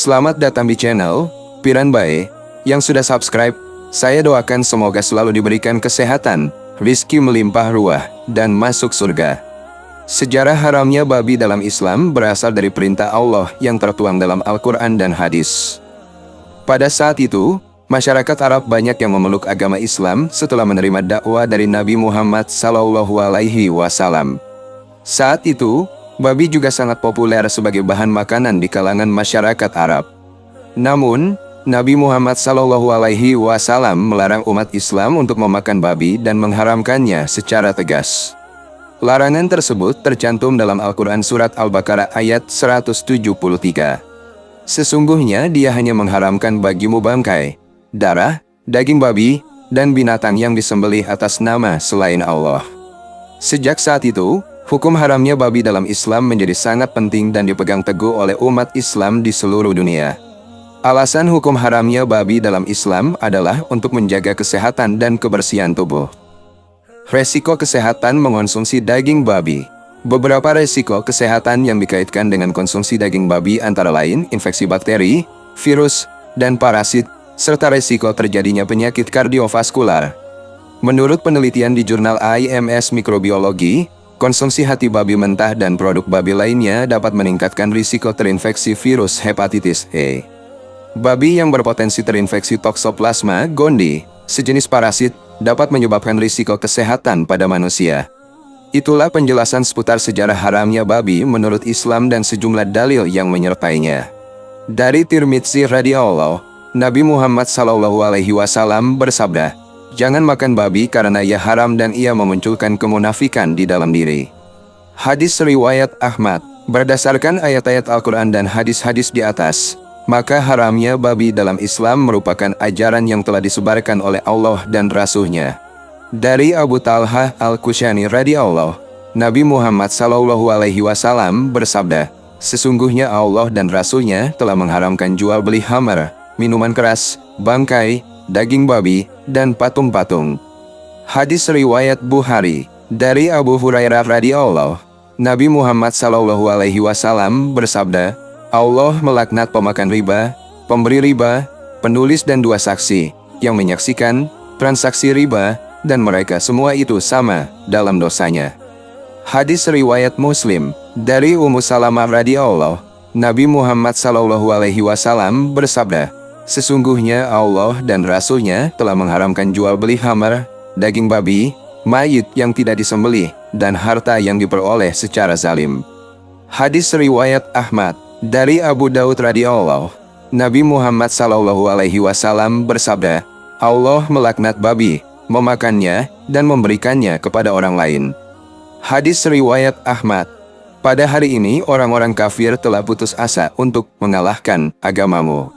Selamat datang di channel Piran Bae. Yang sudah subscribe, saya doakan semoga selalu diberikan kesehatan, rizki melimpah ruah, dan masuk surga. Sejarah haramnya babi dalam Islam berasal dari perintah Allah yang tertuang dalam Al-Quran dan hadis. Pada saat itu, masyarakat Arab banyak yang memeluk agama Islam setelah menerima dakwah dari Nabi Muhammad SAW. Saat itu, babi juga sangat populer sebagai bahan makanan di kalangan masyarakat Arab. Namun, Nabi Muhammad SAW melarang umat Islam untuk memakan babi dan mengharamkannya secara tegas. Larangan tersebut tercantum dalam Al-Quran Surat Al-Baqarah ayat 173. Sesungguhnya dia hanya mengharamkan bagimu bangkai, darah, daging babi, dan binatang yang disembelih atas nama selain Allah. Sejak saat itu, hukum haramnya babi dalam Islam menjadi sangat penting dan dipegang teguh oleh umat Islam di seluruh dunia. Alasan hukum haramnya babi dalam Islam adalah untuk menjaga kesehatan dan kebersihan tubuh. Resiko kesehatan mengonsumsi daging babi. Beberapa resiko kesehatan yang dikaitkan dengan konsumsi daging babi antara lain infeksi bakteri, virus, dan parasit, serta resiko terjadinya penyakit kardiovaskular. Menurut penelitian di jurnal IMS Mikrobiologi, konsumsi hati babi mentah dan produk babi lainnya dapat meningkatkan risiko terinfeksi virus hepatitis E. Babi yang berpotensi terinfeksi Toxoplasma gondii, sejenis parasit, dapat menyebabkan risiko kesehatan pada manusia. Itulah penjelasan seputar sejarah haramnya babi menurut Islam dan sejumlah dalil yang menyertainya. Dari Tirmidzi radhiyallahu, Nabi Muhammad SAW bersabda, "Jangan makan babi karena ia haram dan ia memunculkan kemunafikan di dalam diri." Hadis riwayat Ahmad. Berdasarkan ayat-ayat Al-Quran dan hadis-hadis di atas, maka haramnya babi dalam Islam merupakan ajaran yang telah disebarkan oleh Allah dan Rasul-Nya. Dari Abu Talhah Al-Kushani radhiyallahu, Nabi Muhammad SAW bersabda, "Sesungguhnya Allah dan Rasul-Nya telah mengharamkan jual beli khamar, minuman keras, bangkai, daging babi, dan patung-patung." Hadis riwayat Bukhari. Dari Abu Hurairah radhiyallahu, Nabi Muhammad SAW bersabda, "Allah melaknat pemakan riba, pemberi riba, penulis dan dua saksi yang menyaksikan transaksi riba, dan mereka semua itu sama dalam dosanya." Hadis riwayat Muslim. Dari Ummu Salamah radhiyallahu, Nabi Muhammad SAW bersabda, "Sesungguhnya Allah dan Rasul-Nya telah mengharamkan jual beli khamar, daging babi, mayit yang tidak disembelih, dan harta yang diperoleh secara zalim." Hadis riwayat Ahmad. Dari Abu Daud radhiyallahu, Nabi Muhammad SAW bersabda, "Allah melaknat babi, memakannya, dan memberikannya kepada orang lain." Hadis riwayat Ahmad. Pada hari ini orang-orang kafir telah putus asa untuk mengalahkan agamamu.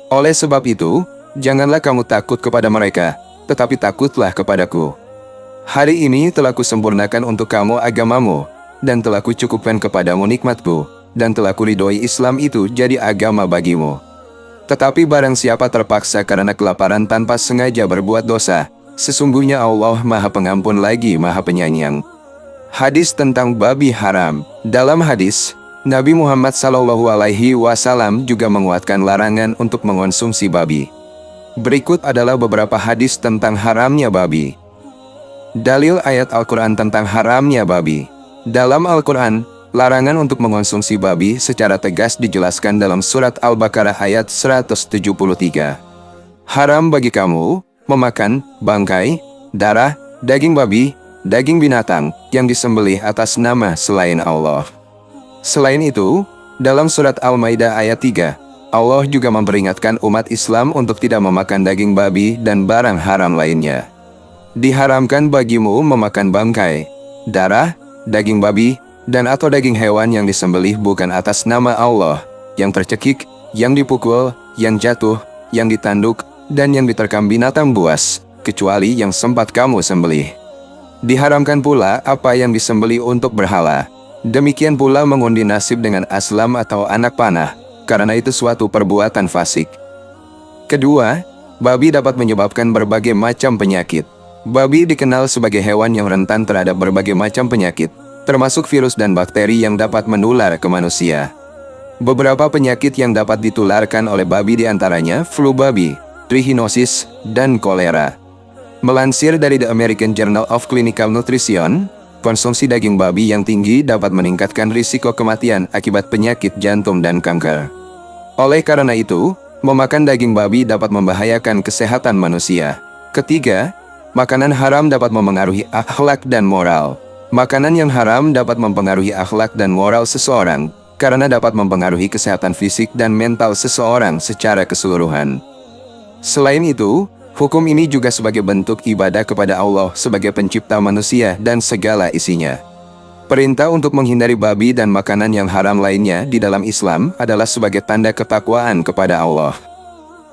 Oleh sebab itu, janganlah kamu takut kepada mereka, tetapi takutlah kepadaku. Hari ini telah kusempurnakan untuk kamu agamamu, dan telah kucukupkan kepadamu nikmatku, dan telah kuridhoi Islam itu jadi agama bagimu. Tetapi barang siapa terpaksa karena kelaparan tanpa sengaja berbuat dosa, sesungguhnya Allah Maha Pengampun lagi Maha Penyayang. Hadis tentang babi haram. Dalam hadis, Nabi Muhammad SAW juga menguatkan larangan untuk mengonsumsi babi. Berikut adalah beberapa hadis tentang haramnya babi. Dalil ayat Al-Quran tentang haramnya babi. Dalam Al-Quran, larangan untuk mengonsumsi babi secara tegas dijelaskan dalam Surat Al-Baqarah ayat 173. Haram bagi kamu memakan bangkai, darah, daging babi, daging binatang yang disembelih atas nama selain Allah. Selain itu, dalam Surat Al-Maidah ayat 3, Allah juga memperingatkan umat Islam untuk tidak memakan daging babi dan barang haram lainnya. Diharamkan bagimu memakan bangkai, darah, daging babi, dan atau daging hewan yang disembelih bukan atas nama Allah, yang tercekik, yang dipukul, yang jatuh, yang ditanduk, dan yang diterkam binatang buas, kecuali yang sempat kamu sembelih. Diharamkan pula apa yang disembelih untuk berhala. Demikian pula mengundi nasib dengan aslam atau anak panah, karena itu suatu perbuatan fasik. Kedua, babi dapat menyebabkan berbagai macam penyakit. Babi dikenal sebagai hewan yang rentan terhadap berbagai macam penyakit, termasuk virus dan bakteri yang dapat menular ke manusia. Beberapa penyakit yang dapat ditularkan oleh babi diantaranya flu babi, trihinosis, dan kolera. Melansir dari The American Journal of Clinical Nutrition, konsumsi daging babi yang tinggi dapat meningkatkan risiko kematian akibat penyakit jantung dan kanker. Oleh karena itu, memakan daging babi dapat membahayakan kesehatan manusia. Ketiga, makanan haram dapat mempengaruhi akhlak dan moral. Makanan yang haram dapat mempengaruhi akhlak dan moral seseorang, karena dapat mempengaruhi kesehatan fisik dan mental seseorang secara keseluruhan. Selain itu, hukum ini juga sebagai bentuk ibadah kepada Allah sebagai pencipta manusia dan segala isinya. Perintah untuk menghindari babi dan makanan yang haram lainnya di dalam Islam adalah sebagai tanda ketakwaan kepada Allah.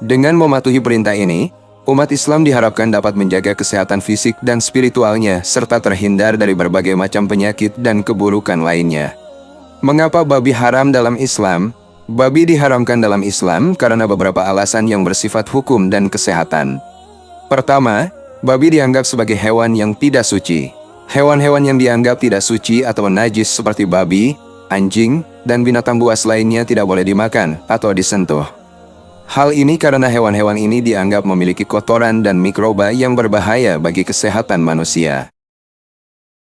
Dengan mematuhi perintah ini, umat Islam diharapkan dapat menjaga kesehatan fisik dan spiritualnya serta terhindar dari berbagai macam penyakit dan keburukan lainnya. Mengapa babi haram dalam Islam? Babi diharamkan dalam Islam karena beberapa alasan yang bersifat hukum dan kesehatan. Pertama, babi dianggap sebagai hewan yang tidak suci. Hewan-hewan yang dianggap tidak suci atau najis seperti babi, anjing, dan binatang buas lainnya tidak boleh dimakan atau disentuh. Hal ini karena hewan-hewan ini dianggap memiliki kotoran dan mikroba yang berbahaya bagi kesehatan manusia.